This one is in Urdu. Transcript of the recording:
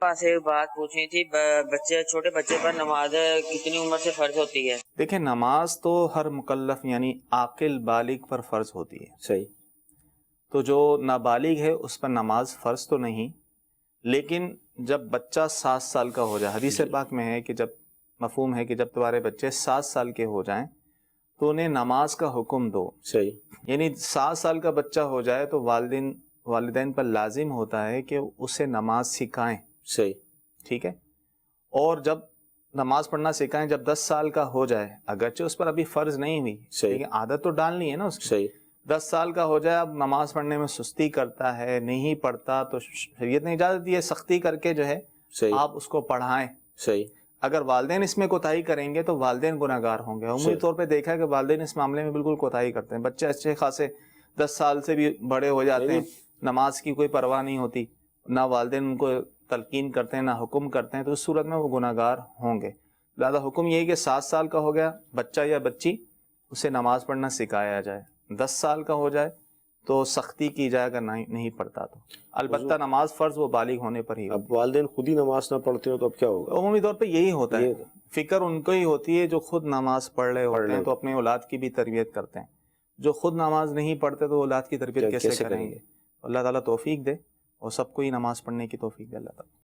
پاس ایک بات پوچھنی تھی، چھوٹے بچے پر نماز کتنی عمر سے فرض ہوتی ہے؟ دیکھیں نماز تو ہر مکلف یعنی عاقل بالغ پر فرض ہوتی ہے. صحیح. تو جو نابالغ ہے اس پر نماز فرض تو نہیں، لیکن جب بچہ 7 سال کا ہو جائے، حدیث پاک میں ہے کہ جب مفہوم ہے کہ جب تمہارے بچے 7 سال کے ہو جائیں تو انہیں نماز کا حکم دو. صحیح. یعنی 7 سال کا بچہ ہو جائے تو والدین پر لازم ہوتا ہے کہ اسے نماز سکھائیں. صحیح. ٹھیک ہے. اور جب نماز پڑھنا سکھائیں جب 10 سال کا ہو جائے، اگرچہ اس پر ابھی فرض نہیں ہوئی لیکن عادت تو ڈالنی ہے نا اس کی. صحیح. 10 سال کا ہو جائے، اب نماز پڑھنے میں سستی کرتا ہے، نہیں پڑھتا، تو شریعت نے اجازت دی ہے سختی کر کے جو ہے آپ اس کو پڑھائیں. صحیح. اگر والدین اس میں کوتاہی کریں گے تو والدین گناہ گار ہوں گے. عمومی طور پہ دیکھا ہے کہ والدین اس معاملے میں بالکل کوتاہی کرتے ہیں. بچے اچھے خاصے 10 سال سے بھی بڑے ہو جاتے ہیں، نماز کی کوئی پرواہ نہیں ہوتی، نہ والدین ان کو تلقین کرتے ہیں نہ حکم کرتے ہیں، تو اس صورت میں وہ گناہ گار ہوں گے. لہذا حکم یہ ہے کہ 7 سال کا ہو گیا بچہ یا بچی، اسے نماز پڑھنا سکھایا جائے. 10 سال کا ہو جائے تو سختی کی جائے اگر نہیں پڑھتا تو. البتہ نماز فرض وہ بالغ ہونے پر ہی. اب والدین خود ہی نماز نہ پڑھتے ہو تو اب کیا ہوگا؟ عمومی طور پہ یہی ہوتا ہے، فکر ان کو ہی ہوتی ہے جو خود نماز پڑھ رہے ہوتے ہیں تو اپنے اولاد کی بھی تربیت کرتے ہیں. جو خود نماز نہیں پڑھتے تو اولاد کی تربیت کیسے کریں گے؟ اللہ تعالیٰ توفیق دے اور سب کو ہی نماز پڑھنے کی توفیق دے اللہ تعالیٰ.